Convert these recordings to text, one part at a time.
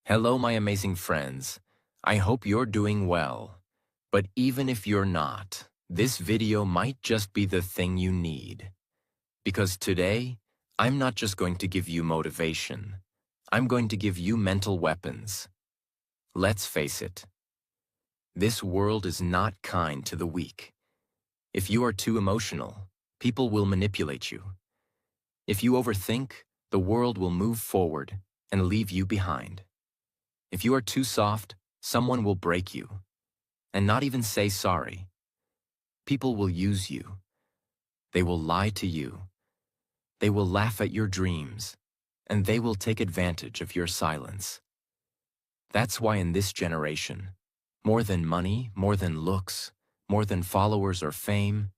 Hello, my amazing friends. I hope you're doing well. But even if you're not, this video might just be the thing you need. Because today, I'm not just going to give you motivation. I'm going to give you mental weapons. Let's face it. This world is not kind to the weak. If you are too emotional, people will manipulate you. If you overthink, the world will move forward and leave you behind. If you are too soft, someone will break you, and not even say sorry. People will use you. They will lie to you. They will laugh at your dreams, and they will take advantage of your silence. That's why in this generation, more than money, more than looks, more than followers or fame,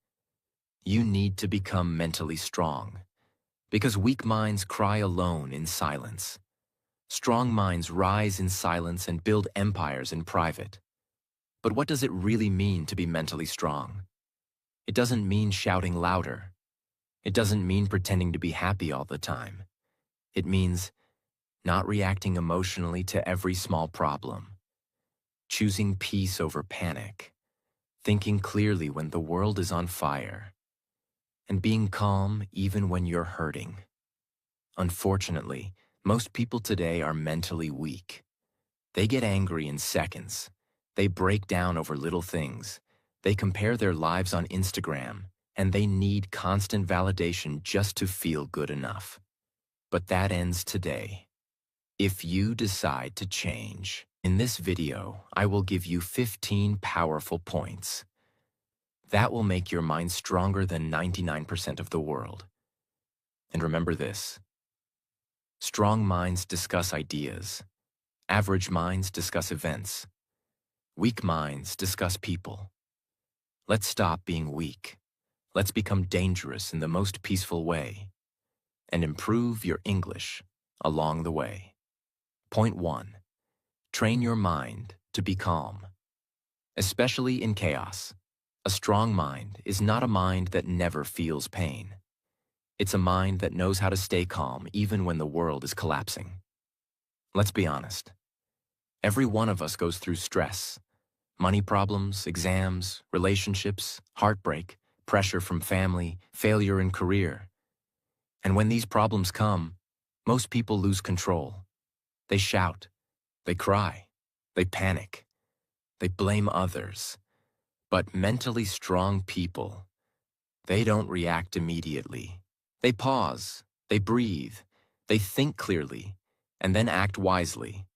you need to become mentally strong. Because weak minds cry alone in silence. Strong minds rise in silence and build empires in private. But what does it really mean to be mentally strong? It doesn't mean shouting louder. It doesn't mean pretending to be happy all the time. It means not reacting emotionally to every small problem. Choosing peace over panic. Thinking clearly when the world is on fire. And being calm even when you're hurting. Unfortunately, most people today are mentally weak. They get angry in seconds. They break down over little things. They compare their lives on Instagram, and they need constant validation just to feel good enough. But that ends today. If you decide to change, in this video, I will give you 15 powerful points. That will make your mind stronger than 99% of the world. And remember this. Strong minds discuss ideas. Average minds discuss events. Weak minds discuss people. Let's stop being weak. Let's become dangerous in the most peaceful way. And improve your English along the way. Point 1. Train your mind to be calm. Especially in chaos. A strong mind is not a mind that never feels pain. It's a mind that knows how to stay calm even when the world is collapsing. Let's be honest. Every one of us goes through stress. Money problems, exams, relationships, heartbreak, pressure from family, failure in career. And when these problems come, most people lose control. They shout, they cry, they panic, they blame others. But mentally strong people, they don't react immediately. They pause, they breathe, they think clearly, and then act wisely.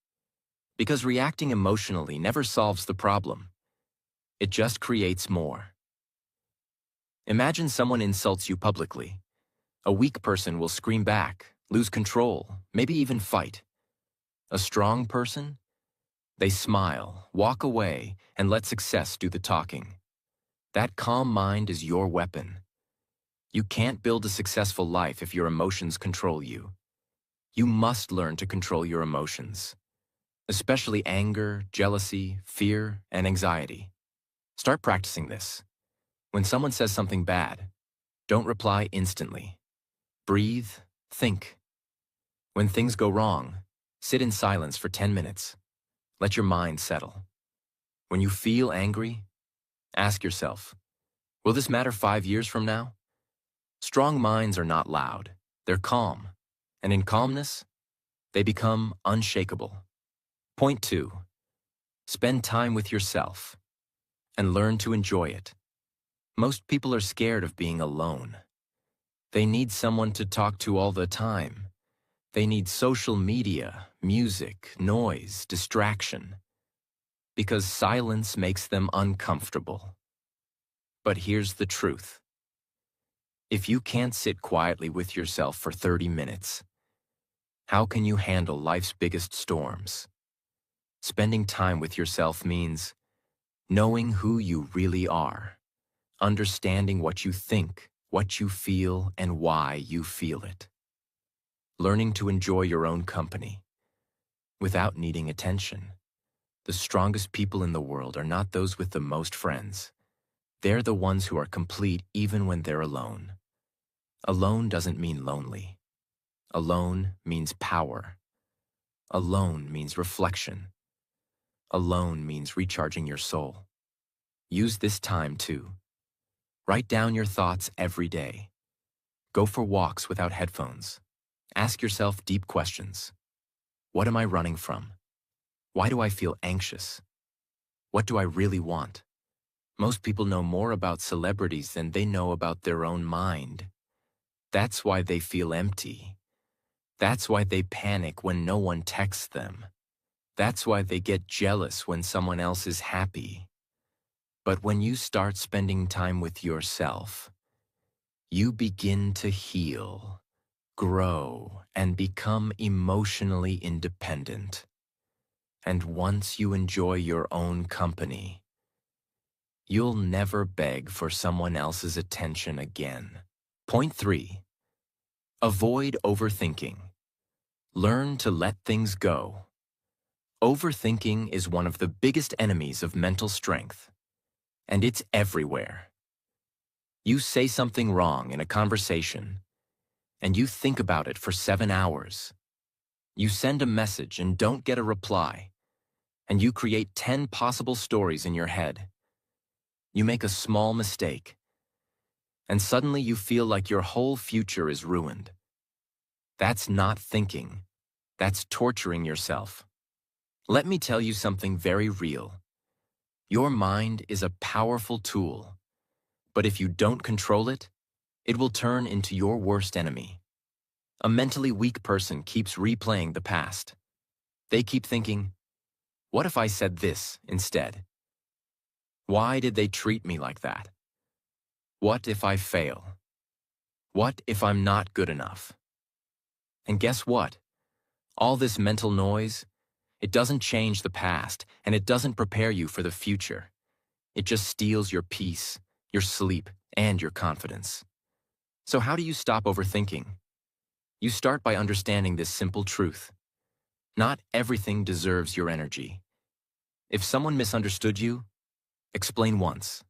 Because reacting emotionally never solves the problem. It just creates more. Imagine someone insults you publicly. A weak person will scream back, lose control, maybe even fight. A strong person? They smile, walk away, and let success do the talking. That calm mind is your weapon. You can't build a successful life if your emotions control you. You must learn to control your emotions, especially anger, jealousy, fear, and anxiety. Start practicing this. When someone says something bad, don't reply instantly. Breathe, think. When things go wrong, sit in silence for 10 minutes. Let your mind settle. When you feel angry, ask yourself, will this matter 5 years from now? Strong minds are not loud. They're calm. And in calmness, they become unshakable. Point 2. Spend time with yourself and learn to enjoy it. Most people are scared of being alone. They need someone to talk to all the time. They need social media, music, noise, distraction. Because silence makes them uncomfortable. But here's the truth. If you can't sit quietly with yourself for 30 minutes, how can you handle life's biggest storms? Spending time with yourself means knowing who you really are, understanding what you think, what you feel, and why you feel it. Learning to enjoy your own company without needing attention. The strongest people in the world are not those with the most friends. They're the ones who are complete even when they're alone. Alone doesn't mean lonely. Alone means power. Alone means reflection. Alone means recharging your soul. Use this time to write down your thoughts every day. Go for walks without headphones. Ask yourself deep questions. What am I running from? Why do I feel anxious? What do I really want? Most people know more about celebrities than they know about their own mind. That's why they feel empty. That's why they panic when no one texts them. That's why they get jealous when someone else is happy. But when you start spending time with yourself, you begin to heal, grow, and become emotionally independent. And once you enjoy your own company, you'll never beg for someone else's attention again. Point 3. Avoid overthinking. Learn to let things go. Overthinking is one of the biggest enemies of mental strength, and it's everywhere. You say something wrong in a conversation, and you think about it for 7 hours. You send a message and don't get a reply, and you create 10 possible stories in your head. You make a small mistake, and suddenly you feel like your whole future is ruined. That's not thinking. That's torturing yourself. Let me tell you something very real. Your mind is a powerful tool, but if you don't control it, it will turn into your worst enemy. A mentally weak person keeps replaying the past. They keep thinking, what if I said this instead? Why did they treat me like that? What if I fail? What if I'm not good enough? And guess what? All this mental noise, it doesn't change the past, and it doesn't prepare you for the future. It just steals your peace, your sleep, and your confidence. So how do you stop overthinking? You start by understanding this simple truth. Not everything deserves your energy. If someone misunderstood you, explain once.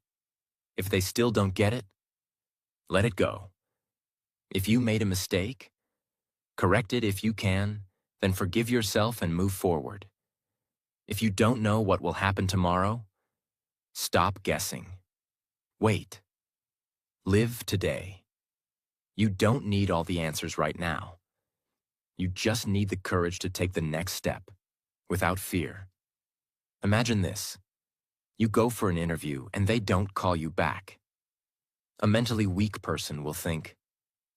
If they still don't get it, let it go. If you made a mistake, correct it if you can, then forgive yourself and move forward. If you don't know what will happen tomorrow, stop guessing. Wait. Live today. You don't need all the answers right now. You just need the courage to take the next step, without fear. Imagine this. You go for an interview and they don't call you back. A mentally weak person will think,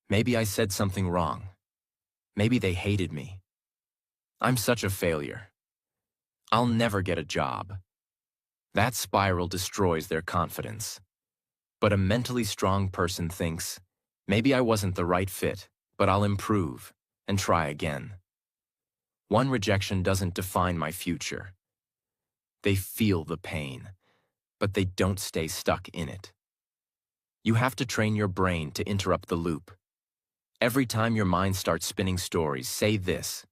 maybe I said something wrong. Maybe they hated me. I'm such a failure. I'll never get a job. That spiral destroys their confidence. But a mentally strong person thinks, maybe I wasn't the right fit, but I'll improve and try again. One rejection doesn't define my future. They feel the pain, but they don't stay stuck in it. You have to train your brain to interrupt the loop. Every time your mind starts spinning stories, say this.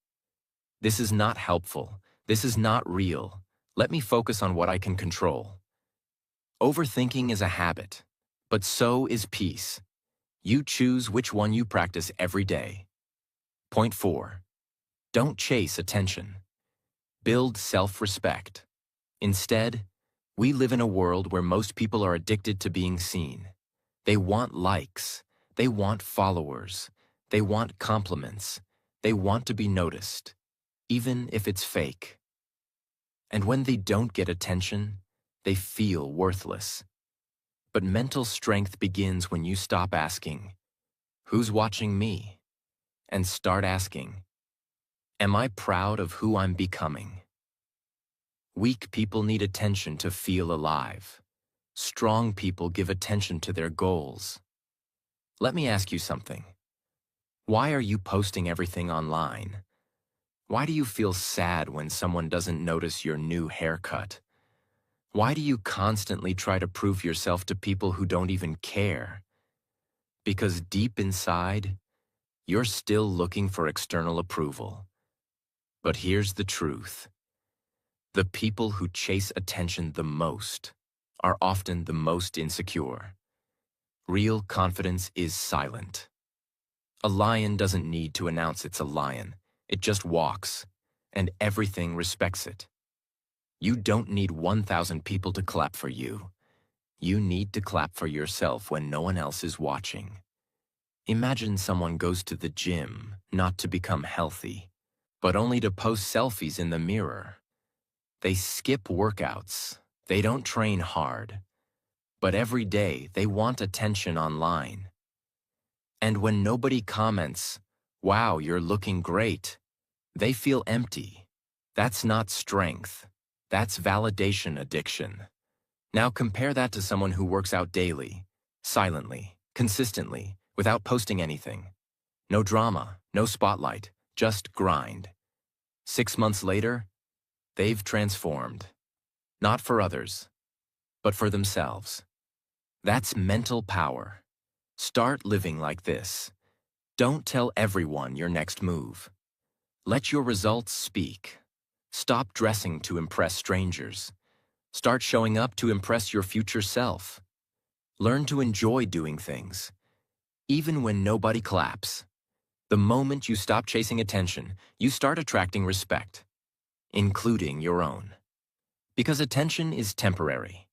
This is not helpful. This is not real. Let me focus on what I can control. Overthinking is a habit, but so is peace. You choose which one you practice every day. Point 4. Don't chase attention. Build self-respect. Instead, we live in a world where most people are addicted to being seen. They want likes. They want followers. They want compliments. They want to be noticed, even if it's fake. And when they don't get attention, they feel worthless. But mental strength begins when you stop asking, who's watching me? And start asking, am I proud of who I'm becoming? Weak people need attention to feel alive. Strong people give attention to their goals. Let me ask you something. Why are you posting everything online? Why do you feel sad when someone doesn't notice your new haircut? Why do you constantly try to prove yourself to people who don't even care? Because deep inside, you're still looking for external approval. But here's the truth. The people who chase attention the most are often the most insecure. Real confidence is silent. A lion doesn't need to announce it's a lion. It just walks. and everything respects it. You don't need 1,000 people to clap for you. You need to clap for yourself when no one else is watching. Imagine someone goes to the gym not to become healthy, but only to post selfies in the mirror. They skip workouts. They don't train hard. But every day they want attention online. And when nobody comments, "Wow, you're looking great," they feel empty. That's not strength. That's validation addiction. Now compare that to someone who works out daily, silently, consistently, without posting anything. No drama, no spotlight, just grind. 6 months later, they've transformed. Not for others, but for themselves. That's mental power. Start living like this. Don't tell everyone your next move. Let your results speak. Stop dressing to impress strangers. Start showing up to impress your future self. Learn to enjoy doing things, even when nobody claps. The moment you stop chasing attention, you start attracting respect, including your own. Because attention is temporary.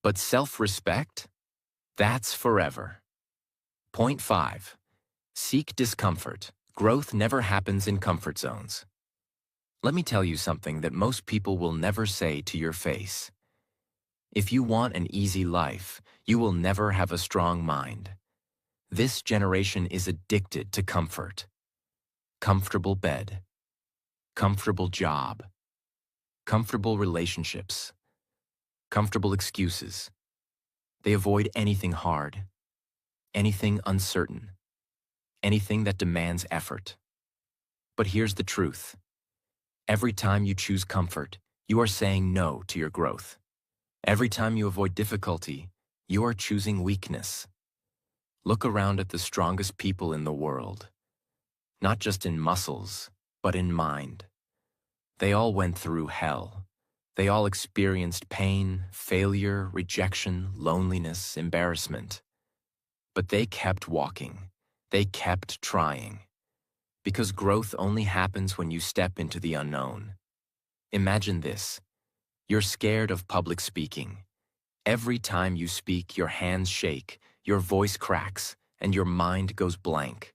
But self-respect? That's forever. Point 5. Seek discomfort. Growth never happens in comfort zones. Let me tell you something that most people will never say to your face. If you want an easy life, you will never have a strong mind. This generation is addicted to comfort. Comfortable bed. Comfortable job. Comfortable relationships. Comfortable excuses. They avoid anything hard, anything uncertain, anything that demands effort. But here's the truth. Every time you choose comfort, you are saying no to your growth. Every time you avoid difficulty, you are choosing weakness. Look around at the strongest people in the world. Not just in muscles, but in mind. They all went through hell. They all experienced pain, failure, rejection, loneliness, embarrassment. But they kept walking. They kept trying. Because growth only happens when you step into the unknown. Imagine this. You're scared of public speaking. Every time you speak, your hands shake, your voice cracks, and your mind goes blank.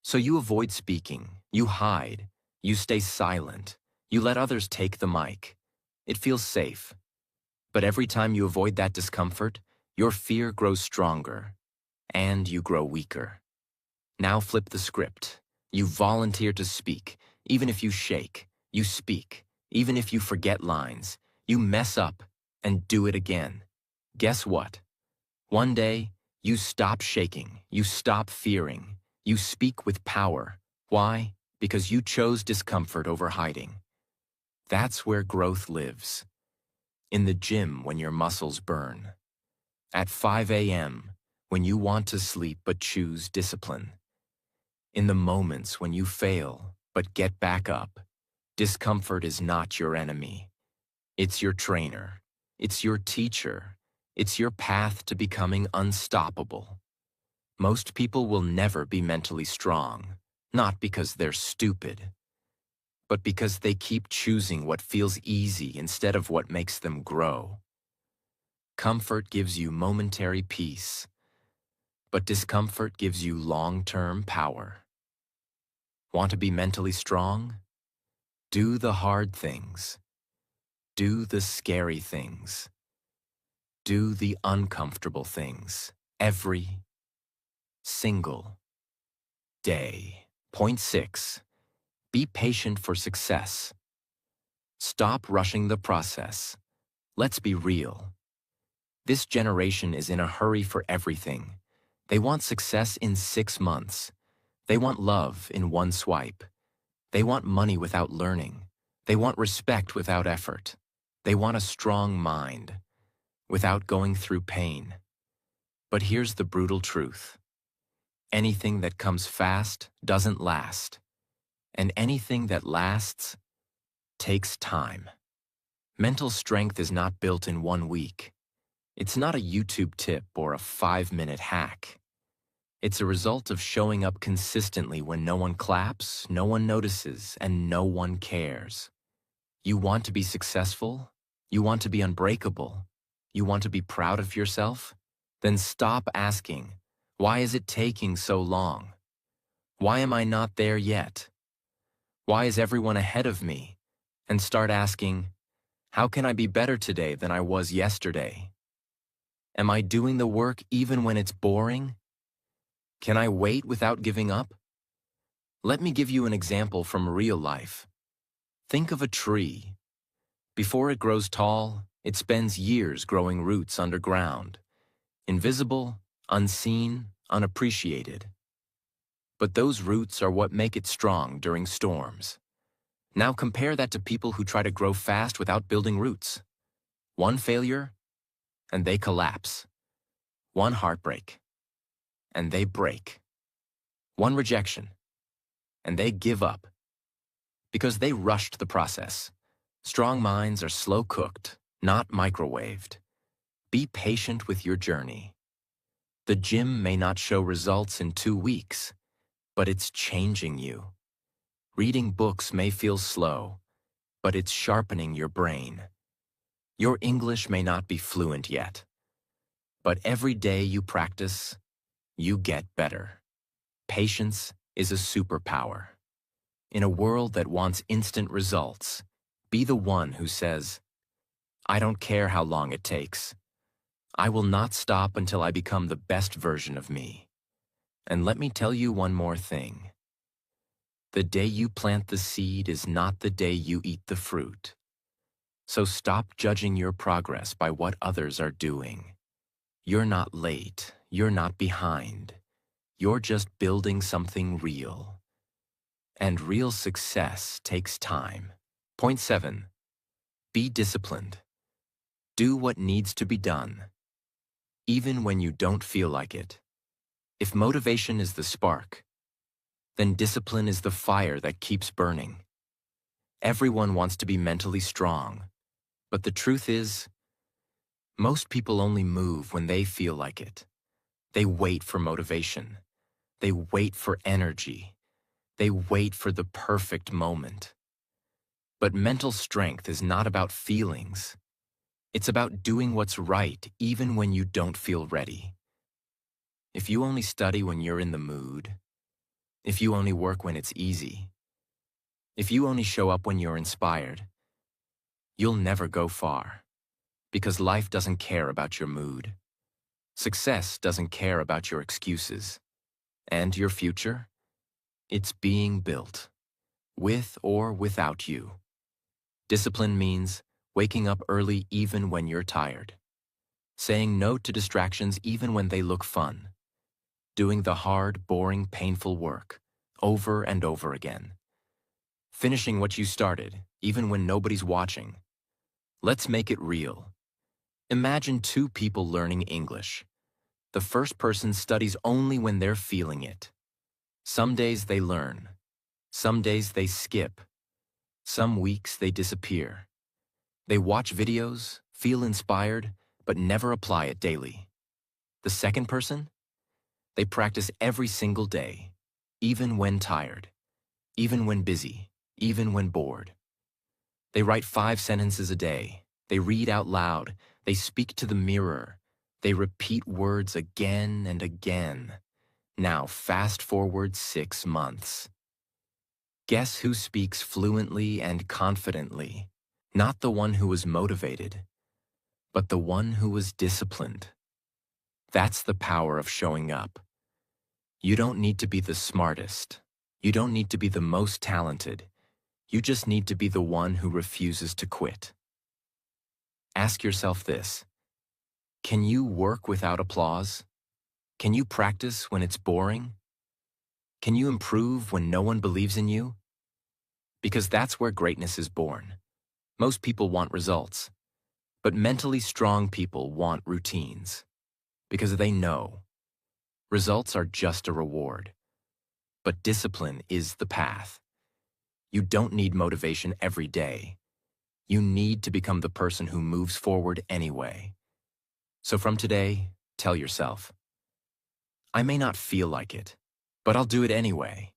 So you avoid speaking, you hide, you stay silent, you let others take the mic. It feels safe. But every time you avoid that discomfort, your fear grows stronger, and you grow weaker. Now flip the script. You volunteer to speak, even if you shake. You speak, even if you forget lines. You mess up, and do it again. Guess what? One day, you stop shaking, you stop fearing, you speak with power. Why? Because you chose discomfort over hiding. That's where growth lives. In the gym when your muscles burn. At 5 a.m. when you want to sleep but choose discipline. In the moments when you fail but get back up. Discomfort is not your enemy. It's your trainer. It's your teacher. It's your path to becoming unstoppable. Most people will never be mentally strong, not because they're stupid, but because they keep choosing what feels easy instead of what makes them grow. Comfort gives you momentary peace, but discomfort gives you long-term power. Want to be mentally strong? Do the hard things. Do the scary things. Do the uncomfortable things every single day. Point 6. Be patient for success. Stop rushing the process. Let's be real. This generation is in a hurry for everything. They want success in 6 months. They want love in one swipe. They want money without learning. They want respect without effort. They want a strong mind without going through pain. But here's the brutal truth. Anything that comes fast doesn't last. And anything that lasts takes time. Mental strength is not built in 1 week. It's not a YouTube tip or a 5-minute hack. It's a result of showing up consistently when no one claps, no one notices, and no one cares. You want to be successful? You want to be unbreakable? You want to be proud of yourself? Then stop asking, why is it taking so long? Why am I not there yet? Why is everyone ahead of me? And start asking, how can I be better today than I was yesterday? Am I doing the work even when it's boring? Can I wait without giving up? Let me give you an example from real life. Think of a tree. Before it grows tall, it spends years growing roots underground, invisible, unseen, unappreciated. But those roots are what make it strong during storms. Now compare that to people who try to grow fast without building roots. One failure, and they collapse. One heartbreak, and they break. One rejection, and they give up. Because they rushed the process. Strong minds are slow cooked, not microwaved. Be patient with your journey. The gym may not show results in 2 weeks, but it's changing you. Reading books may feel slow, but it's sharpening your brain. Your English may not be fluent yet, but every day you practice, you get better. Patience is a superpower. In a world that wants instant results, be the one who says, I don't care how long it takes. I will not stop until I become the best version of me. And let me tell you one more thing. The day you plant the seed is not the day you eat the fruit. So stop judging your progress by what others are doing. You're not late. You're not behind. You're just building something real. And real success takes time. Point 7. Be disciplined. Do what needs to be done, even when you don't feel like it. If motivation is the spark, then discipline is the fire that keeps burning. Everyone wants to be mentally strong, but the truth is, most people only move when they feel like it. They wait for motivation. They wait for energy. They wait for the perfect moment. But mental strength is not about feelings. It's about doing what's right even when you don't feel ready. If you only study when you're in the mood, if you only work when it's easy, if you only show up when you're inspired, you'll never go far. Because life doesn't care about your mood. Success doesn't care about your excuses. And your future? It's being built, with or without you. Discipline means waking up early even when you're tired. Saying no to distractions even when they look fun. Doing the hard, boring, painful work over and over again. Finishing what you started, even when nobody's watching. Let's make it real. Imagine 2 people learning English. The first person studies only when they're feeling it. Some days they learn. Some days they skip. Some weeks they disappear. They watch videos, feel inspired, but never apply it daily. The second person? They practice every single day, even when tired, even when busy, even when bored. They write 5 sentences a day. They read out loud. They speak to the mirror. They repeat words again and again. Now fast forward 6 months. Guess who speaks fluently and confidently? Not the one who was motivated, but the one who was disciplined. That's the power of showing up. You don't need to be the smartest. You don't need to be the most talented. You just need to be the one who refuses to quit. Ask yourself this. Can you work without applause? Can you practice when it's boring? Can you improve when no one believes in you? Because that's where greatness is born. Most people want results, but mentally strong people want routines. Because they know results are just a reward, but discipline is the path. You don't need motivation every day. You need to become the person who moves forward anyway. So from today, tell yourself, I may not feel like it, but I'll do it anyway,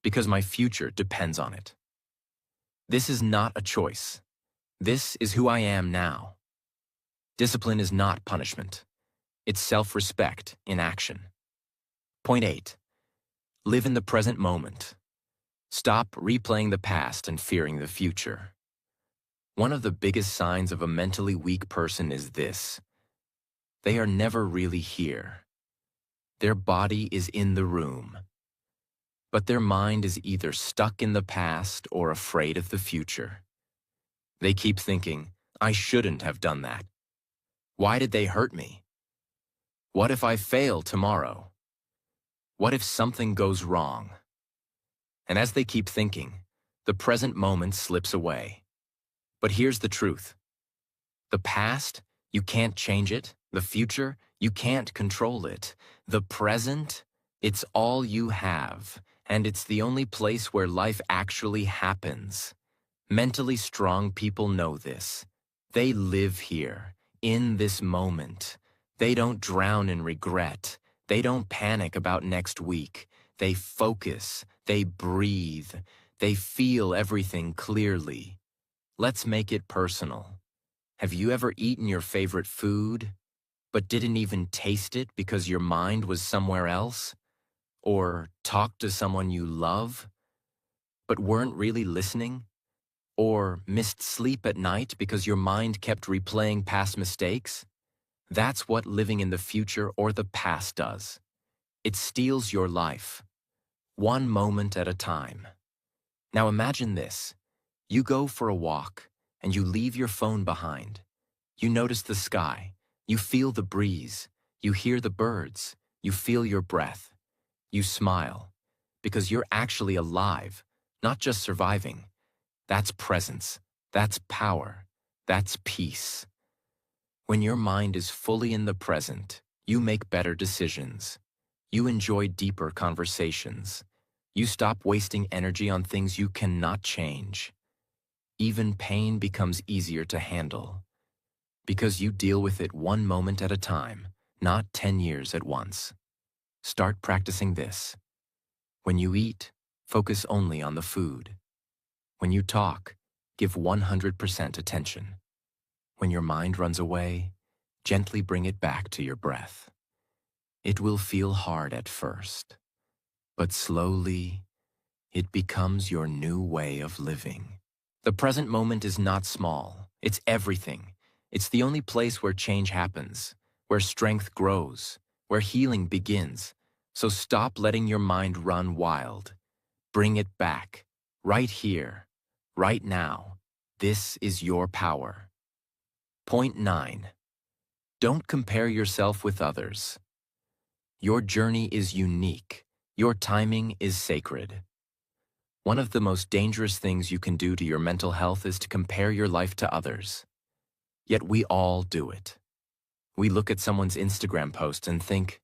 because my future depends on it. This is not a choice. This is who I am now. Discipline is not punishment. It's self-respect in action. Point 8. Live in the present moment. Stop replaying the past and fearing the future. One of the biggest signs of a mentally weak person is this: they are never really here. Their body is in the room, but their mind is either stuck in the past or afraid of the future. They keep thinking, I shouldn't have done that. Why did they hurt me? What if I fail tomorrow? What if something goes wrong? And as they keep thinking, the present moment slips away. But here's the truth. The past, you can't change it. The future, you can't control it. The present, it's all you have, and it's the only place where life actually happens. Mentally strong people know this. They live here, in this moment. They don't drown in regret. They don't panic about next week. They focus. They breathe. They feel everything clearly. Let's make it personal. Have you ever eaten your favorite food, but didn't even taste it because your mind was somewhere else? Or talked to someone you love, but weren't really listening? Or missed sleep at night because your mind kept replaying past mistakes? That's what living in the future or the past does. It steals your life, one moment at a time. Now imagine this. You go for a walk, and you leave your phone behind. You notice the sky. You feel the breeze. You hear the birds. You feel your breath. You smile, because you're actually alive, not just surviving. That's presence. That's power. That's peace. When your mind is fully in the present, you make better decisions. You enjoy deeper conversations. You stop wasting energy on things you cannot change. Even pain becomes easier to handle, because you deal with it one moment at a time, not 10 years at once. Start practicing this. When you eat, focus only on the food. When you talk, give 100% attention. When your mind runs away, gently bring it back to your breath. It will feel hard at first, but slowly, it becomes your new way of living. The present moment is not small. It's everything. It's the only place where change happens, where strength grows, where healing begins. So stop letting your mind run wild. Bring it back, right here, right now. This is your power. Point 9. Don't compare yourself with others. Your journey is unique. Your timing is sacred. One of the most dangerous things you can do to your mental health is to compare your life to others. Yet we all do it. We look at someone's Instagram post and think,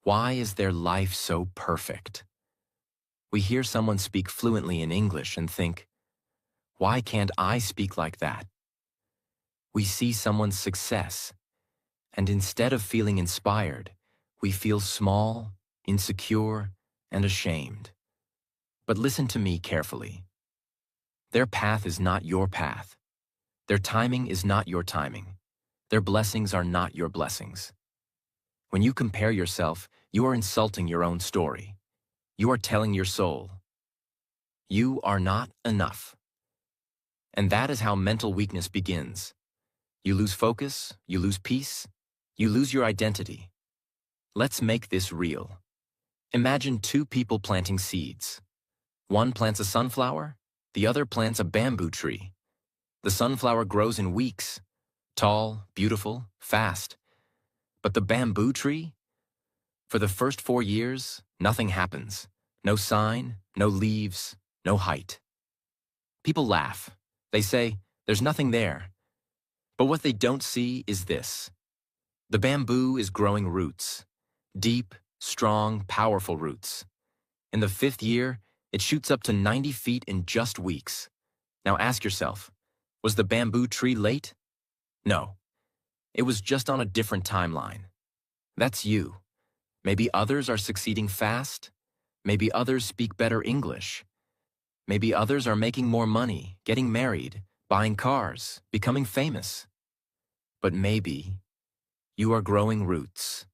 why is their life so perfect? We hear someone speak fluently in English and think, why can't I speak like that? We see someone's success, and instead of feeling inspired, we feel small, insecure, and ashamed. But listen to me carefully. Their path is not your path. Their timing is not your timing. Their blessings are not your blessings. When you compare yourself, you are insulting your own story. You are telling your soul, you are not enough. And that is how mental weakness begins. You lose focus, you lose peace, you lose your identity. Let's make this real. Imagine two people planting seeds. One plants a sunflower, the other plants a bamboo tree. The sunflower grows in weeks, tall, beautiful, fast. But the bamboo tree? For the first 4 years, nothing happens. No sign, no leaves, no height. People laugh. They say, there's nothing there. But what they don't see is this. The bamboo is growing roots. Deep, strong, powerful roots. In the 5th year, it shoots up to 90 feet in just weeks. Now ask yourself, was the bamboo tree late? No. It was just on a different timeline. That's you. Maybe others are succeeding fast. Maybe others speak better English. Maybe others are making more money, getting married, buying cars, becoming famous. But maybe you are growing roots.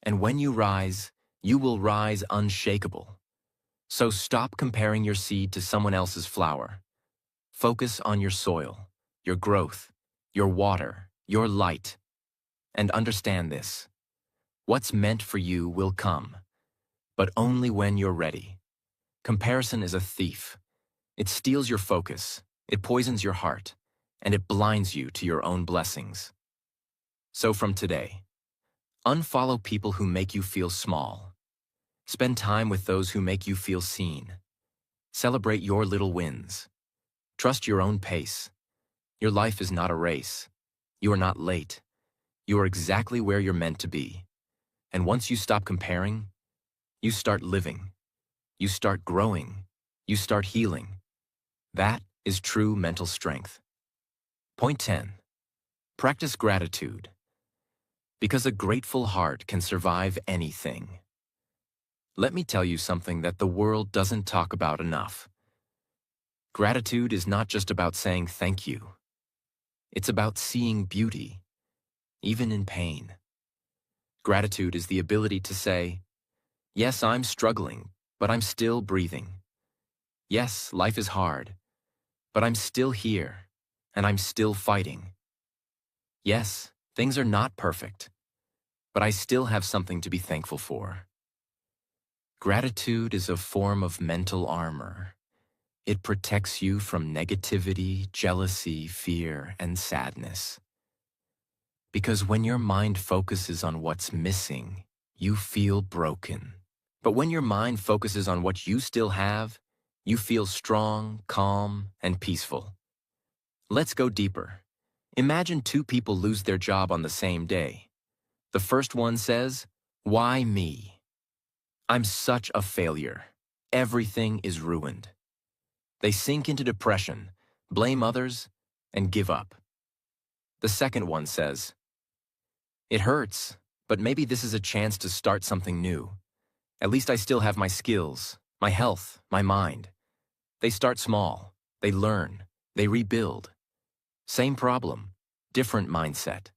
And when you rise, you will rise unshakable. So stop comparing your seed to someone else's flower. Focus on your soil, your growth, your water, your light. And understand this. What's meant for you will come, but only when you're ready. Comparison is a thief. It steals your focus, it poisons your heart, and it blinds you to your own blessings. So from today, unfollow people who make you feel small. Spend time with those who make you feel seen. Celebrate your little wins. Trust your own pace. Your life is not a race. You are not late. You are exactly where you're meant to be. And once you stop comparing, you start living. You start growing. You start healing. That is true mental strength. Point 10. Practice gratitude. Because a grateful heart can survive anything. Let me tell you something that the world doesn't talk about enough. Gratitude is not just about saying thank you. It's about seeing beauty, even in pain. Gratitude is the ability to say, yes, I'm struggling, but I'm still breathing. Yes, life is hard, but I'm still here, and I'm still fighting. Yes, things are not perfect, but I still have something to be thankful for. Gratitude is a form of mental armor. It protects you from negativity, jealousy, fear, and sadness. Because when your mind focuses on what's missing, you feel broken. But when your mind focuses on what you still have, you feel strong, calm, and peaceful. Let's go deeper. Imagine two people lose their job on the same day. The first one says, "Why me? I'm such a failure. Everything is ruined." They sink into depression, blame others, and give up. The second one says, "It hurts, but maybe this is a chance to start something new. At least I still have my skills, my health, my mind." They start small, they learn, they rebuild. Same problem, different mindset.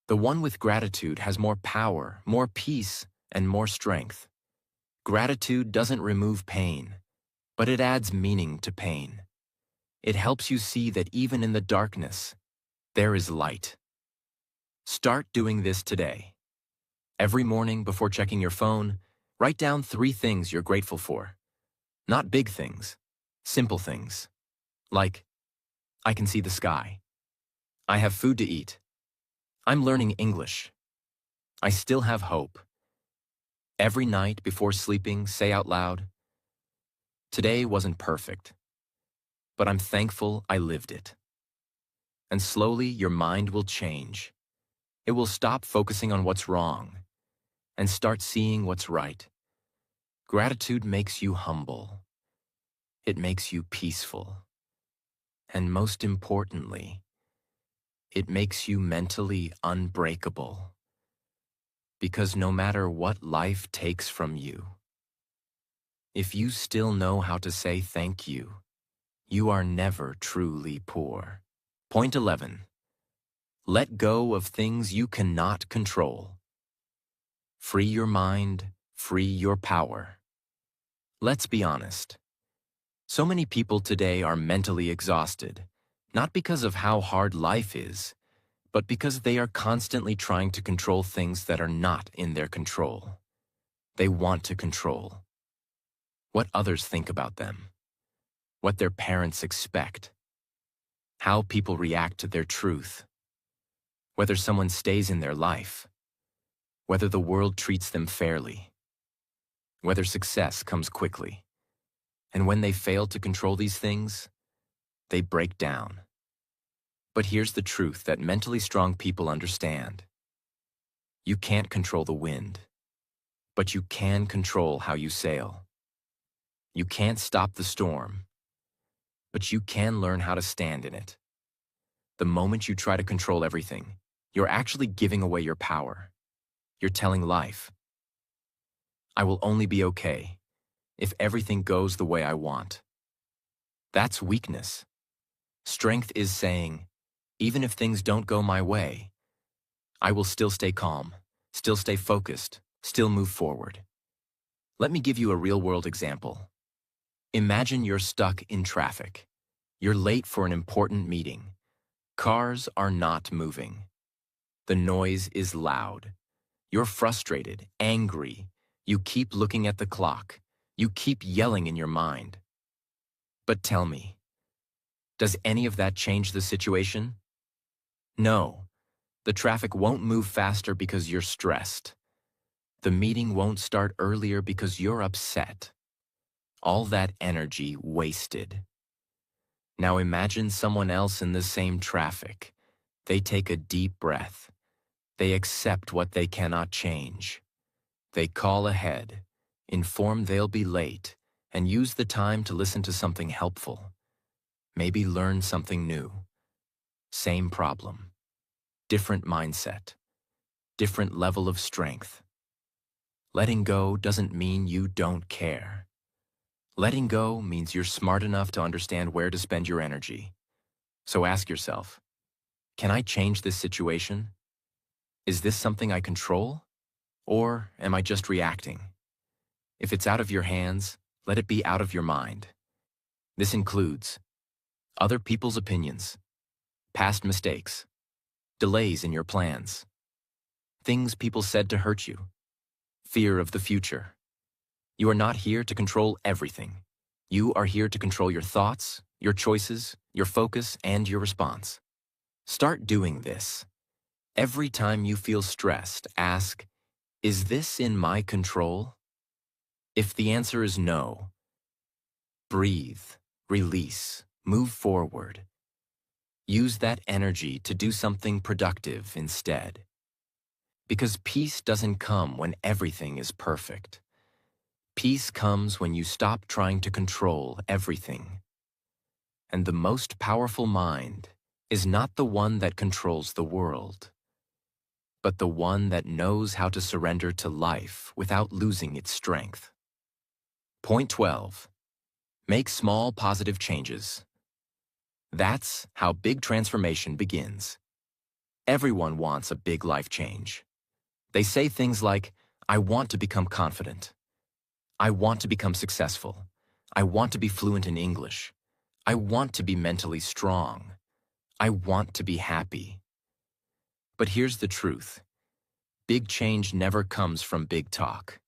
The one with gratitude has more power, more peace, and more strength. Gratitude doesn't remove pain, but it adds meaning to pain. It helps you see that even in the darkness, there is light. Start doing this today. Every morning before checking your phone, write down 3 things you're grateful for. Not big things, simple things. Like, I can see the sky. I have food to eat. I'm learning English. I still have hope. Every night before sleeping, say out loud, today wasn't perfect, but I'm thankful I lived it. And slowly your mind will change. It will stop focusing on what's wrong and start seeing what's right. Gratitude makes you humble. It makes you peaceful. And most importantly, it makes you mentally unbreakable. Because no matter what life takes from you, if you still know how to say thank you, you are never truly poor. Point 11. Let go of things you cannot control. Free your mind, free your power. Let's be honest. So many people today are mentally exhausted, not because of how hard life is, but because they are constantly trying to control things that are not in their control. They want to control what others think about them, what their parents expect, how people react to their truth, whether someone stays in their life, whether the world treats them fairly, whether success comes quickly. And when they fail to control these things, they break down. But here's the truth that mentally strong people understand. You can't control the wind, but you can control how you sail. You can't stop the storm, but you can learn how to stand in it. The moment you try to control everything, you're actually giving away your power. You're telling life, I will only be okay if everything goes the way I want. That's weakness. Strength is saying, even if things don't go my way, I will still stay calm, still stay focused, still move forward. Let me give you a real-world example. Imagine you're stuck in traffic. You're late for an important meeting. Cars are not moving. The noise is loud. You're frustrated, angry. You keep looking at the clock. You keep yelling in your mind. But tell me, does any of that change the situation? No. The traffic won't move faster because you're stressed. The meeting won't start earlier because you're upset. All that energy wasted. Now imagine someone else in the same traffic. They take a deep breath. They accept what they cannot change. They call ahead, inform they'll be late, and use the time to listen to something helpful. Maybe learn something new. Same problem. Different mindset. Different level of strength. Letting go doesn't mean you don't care. Letting go means you're smart enough to understand where to spend your energy. So ask yourself, can I change this situation? Is this something I control? Or am I just reacting? If it's out of your hands, let it be out of your mind. This includes other people's opinions, past mistakes, delays in your plans, things people said to hurt you, fear of the future. You are not here to control everything. You are here to control your thoughts, your choices, your focus, and your response. Start doing this. Every time you feel stressed, ask, is this in my control? If the answer is no, breathe, release, move forward. Use that energy to do something productive instead. Because peace doesn't come when everything is perfect. Peace comes when you stop trying to control everything. And the most powerful mind is not the one that controls the world, but the one that knows how to surrender to life without losing its strength. Point 12. Make small positive changes. That's how big transformation begins. Everyone wants a big life change. They say things like, I want to become confident. I want to become successful. I want to be fluent in English. I want to be mentally strong. I want to be happy. But here's the truth. Big change never comes from big talk.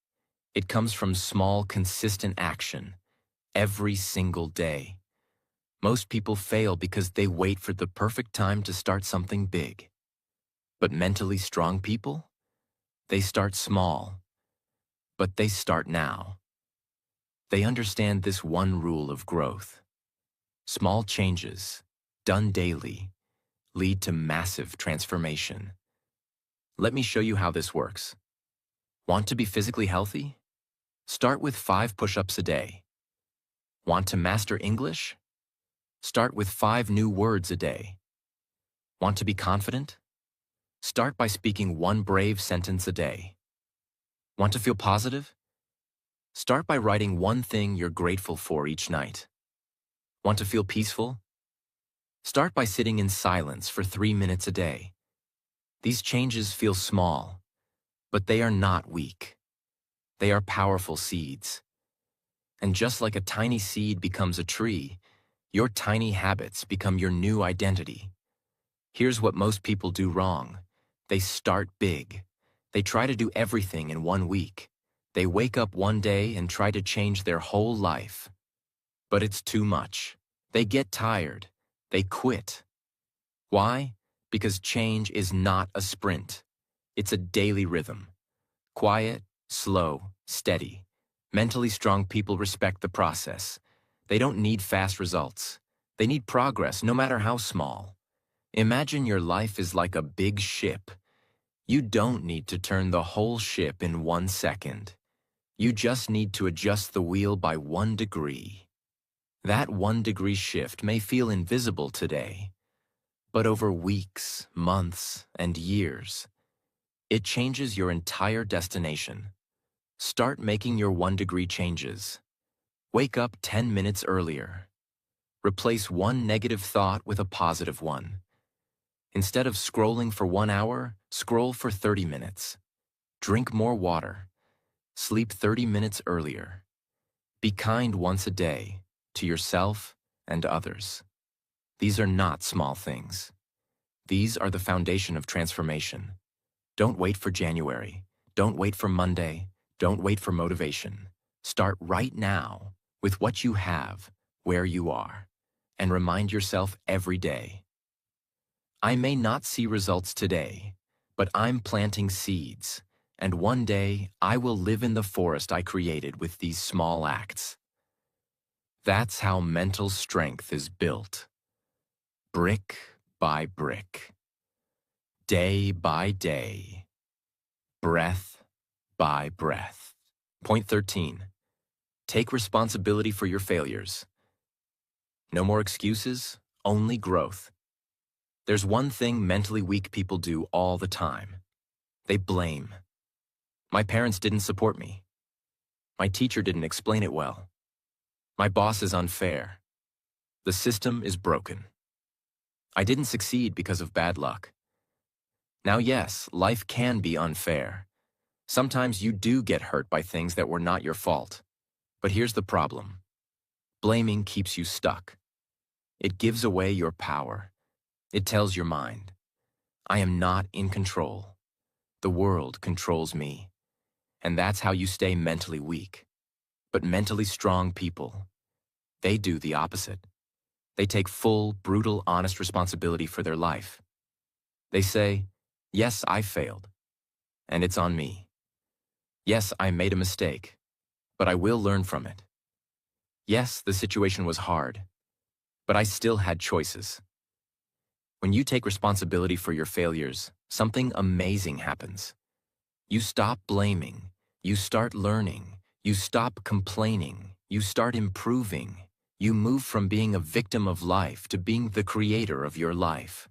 It comes from small, consistent action, every single day. Most people fail because they wait for the perfect time to start something big. But mentally strong people? They start small, but they start now. They understand this one rule of growth. Small changes, done daily, lead to massive transformation. Let me show you how this works. Want to be physically healthy? Start with 5 push-ups a day. Want to master English? Start with 5 new words a day. Want to be confident? Start by speaking 1 brave sentence a day. Want to feel positive? Start by writing 1 thing you're grateful for each night. Want to feel peaceful? Start by sitting in silence for 3 minutes a day. These changes feel small, but they are not weak. They are powerful seeds. And just like a tiny seed becomes a tree, your tiny habits become your new identity. Here's what most people do wrong. They start big. They try to do everything in 1 week. They wake up one day and try to change their whole life. But it's too much. They get tired. They quit. Why? Because change is not a sprint. It's a daily rhythm. Quiet, slow, steady. Mentally strong people respect the process. They don't need fast results. They need progress, no matter how small. Imagine your life is like a big ship. You don't need to turn the whole ship in 1 second. You just need to adjust the wheel by 1 degree. That 1 degree shift may feel invisible today, but over weeks, months, and years, it changes your entire destination. Start making your 1-degree changes. Wake up 10 minutes earlier. Replace one negative thought with a positive one. Instead of scrolling for 1 hour, scroll for 30 minutes. Drink more water. Sleep 30 minutes earlier. Be kind once a day to yourself and others. These are not small things. These are the foundation of transformation. Don't wait for January. Don't wait for Monday. Don't wait for motivation. Start right now with what you have, where you are, and remind yourself every day. I may not see results today, but I'm planting seeds, and one day I will live in the forest I created with these small acts. That's how mental strength is built. Brick by brick. Day by day. Breath by breath. Point 13. Take responsibility for your failures. No more excuses, only growth. There's one thing mentally weak people do all the time. They blame. My parents didn't support me. My teacher didn't explain it well. My boss is unfair. The system is broken. I didn't succeed because of bad luck. Now, yes, life can be unfair. Sometimes you do get hurt by things that were not your fault. But here's the problem. Blaming keeps you stuck. It gives away your power. It tells your mind, I am not in control. The world controls me. And that's how you stay mentally weak. But mentally strong people, they do the opposite. They take full, brutal, honest responsibility for their life. They say, yes, I failed, and it's on me. Yes, I made a mistake, but I will learn from it. Yes, the situation was hard, but I still had choices. When you take responsibility for your failures, something amazing happens. You stop blaming, you start learning, you stop complaining, you start improving. You move from being a victim of life to being the creator of your life.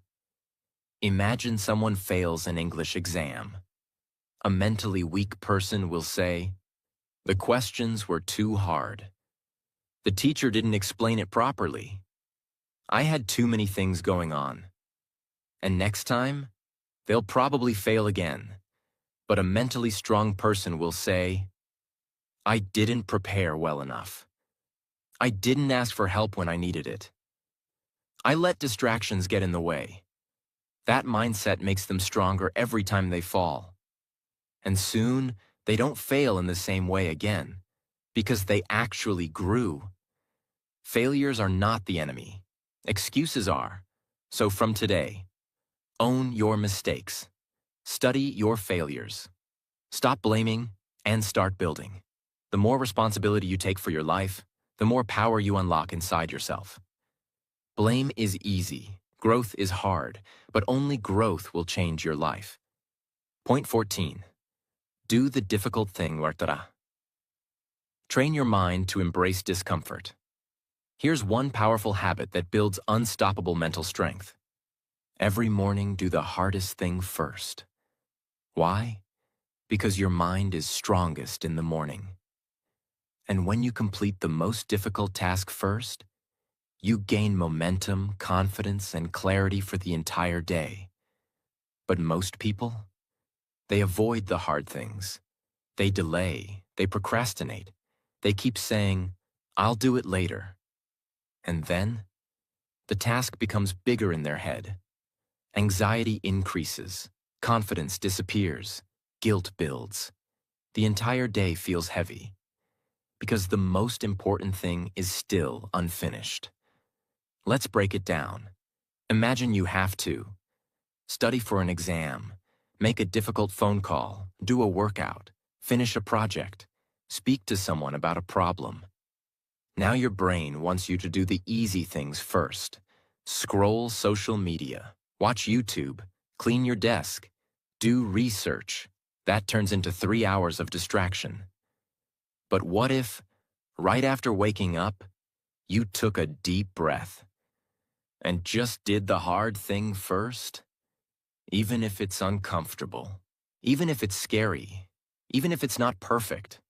Imagine someone fails an English exam. A mentally weak person will say, the questions were too hard. The teacher didn't explain it properly. I had too many things going on. And next time, they'll probably fail again. But a mentally strong person will say, I didn't prepare well enough. I didn't ask for help when I needed it. I let distractions get in the way. That mindset makes them stronger every time they fall. And soon, they don't fail in the same way again, because they actually grew. Failures are not the enemy. Excuses are. So from today, own your mistakes. Study your failures. Stop blaming and start building. The more responsibility you take for your life, the more power you unlock inside yourself. Blame is easy, growth is hard, but only growth will change your life. Point 14. Do the difficult thing, Wartara. Train your mind to embrace discomfort. Here's one powerful habit that builds unstoppable mental strength. Every morning, do the hardest thing first. Why? Because your mind is strongest in the morning. And when you complete the most difficult task first, you gain momentum, confidence, and clarity for the entire day. But most people, they avoid the hard things. They delay, they procrastinate. They keep saying, I'll do it later. And then, the task becomes bigger in their head. Anxiety increases, confidence disappears, guilt builds. The entire day feels heavy. Because the most important thing is still unfinished. Let's break it down. Imagine you have to study for an exam, make a difficult phone call, do a workout, finish a project, speak to someone about a problem. Now your brain wants you to do the easy things first. Scroll social media, watch YouTube, clean your desk, do research. That turns into 3 hours of distraction. But what if, right after waking up, you took a deep breath and just did the hard thing first? Even if it's uncomfortable, even if it's scary, even if it's not perfect.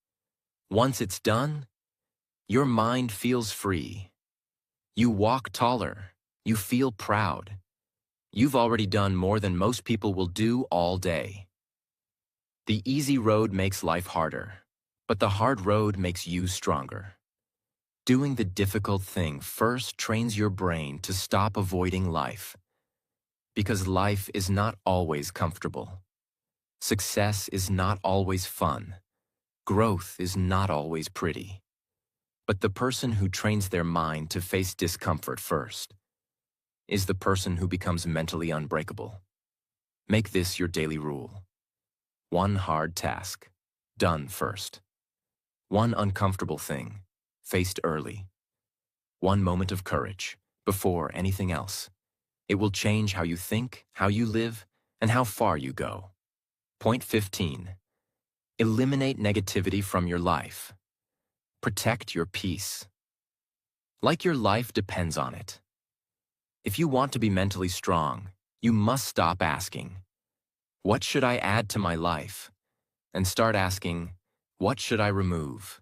Once it's done, your mind feels free. You walk taller. You feel proud. You've already done more than most people will do all day. The easy road makes life harder, but the hard road makes you stronger. Doing the difficult thing first trains your brain to stop avoiding life. Because life is not always comfortable. Success is not always fun. Growth is not always pretty. But the person who trains their mind to face discomfort first is the person who becomes mentally unbreakable. Make this your daily rule. One hard task, done first. One uncomfortable thing, faced early. One moment of courage, before anything else. It will change how you think, how you live, and how far you go. Point 15. Eliminate negativity from your life. Protect your peace. Like your life depends on it. If you want to be mentally strong, you must stop asking, "What should I add to my life?" and start asking, "What should I remove?"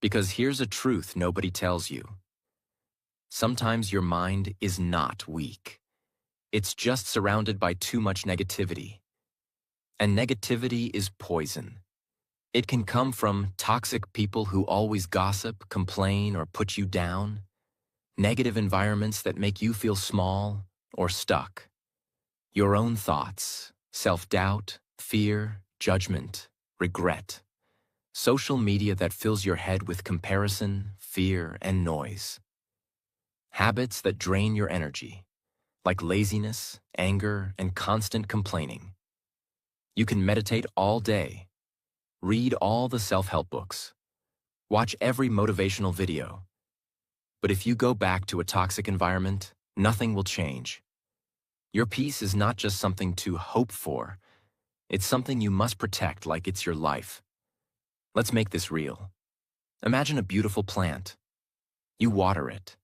Because here's a truth nobody tells you. Sometimes your mind is not weak. It's just surrounded by too much negativity. And negativity is poison. It can come from toxic people who always gossip, complain, or put you down. Negative environments that make you feel small or stuck. Your own thoughts, self-doubt, fear, judgment, regret. Social media that fills your head with comparison, fear, and noise. Habits that drain your energy, like laziness, anger, and constant complaining. You can meditate all day, read all the self-help books, watch every motivational video. But if you go back to a toxic environment, nothing will change. Your peace is not just something to hope for. It's something you must protect like it's your life. Let's make this real. Imagine a beautiful plant. You water it,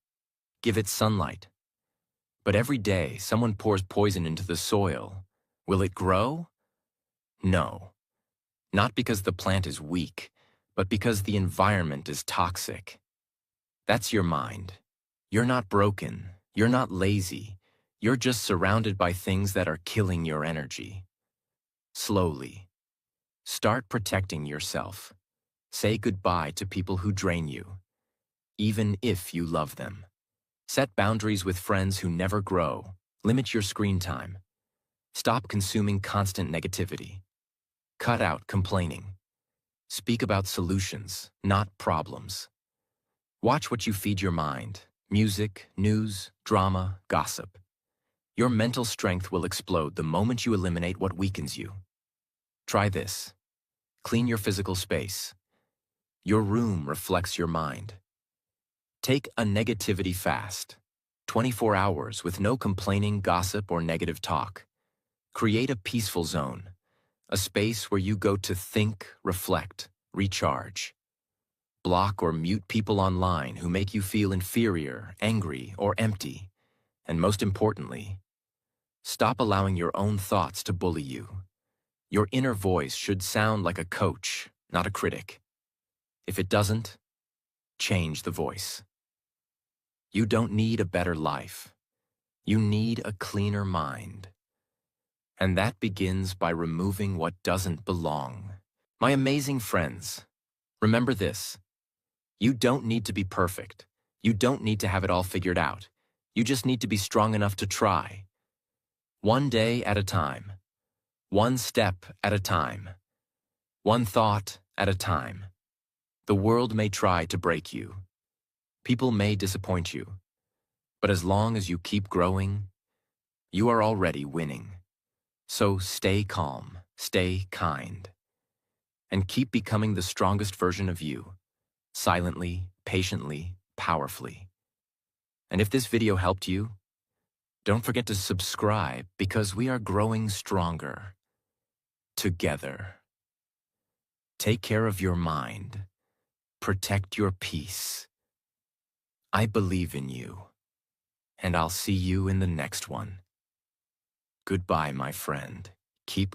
give it sunlight. But every day, someone pours poison into the soil. Will it grow? No. Not because the plant is weak, but because the environment is toxic. That's your mind. You're not broken. You're not lazy. You're just surrounded by things that are killing your energy. Slowly. Start protecting yourself. Say goodbye to people who drain you, even if you love them. Set boundaries with friends who never grow. Limit your screen time. Stop consuming constant negativity. Cut out complaining. Speak about solutions, not problems. Watch what you feed your mind. Music, news, drama, gossip. Your mental strength will explode the moment you eliminate what weakens you. Try this. Clean your physical space. Your room reflects your mind. Take a negativity fast. 24 hours with no complaining, gossip, or negative talk. Create a peaceful zone. A space where you go to think, reflect, recharge. Block or mute people online who make you feel inferior, angry, or empty. And most importantly, stop allowing your own thoughts to bully you. Your inner voice should sound like a coach, not a critic. If it doesn't, change the voice. You don't need a better life. You need a cleaner mind. And that begins by removing what doesn't belong. My amazing friends, remember this. You don't need to be perfect. You don't need to have it all figured out. You just need to be strong enough to try. One day at a time. One step at a time. One thought at a time. The world may try to break you. People may disappoint you. But as long as you keep growing, you are already winning. So stay calm, stay kind, and keep becoming the strongest version of you. Silently, patiently, powerfully. And if this video helped you, don't forget to subscribe because we are growing stronger. Together. Take care of your mind. Protect your peace. I believe in you. And I'll see you in the next one. Goodbye, my friend. Keep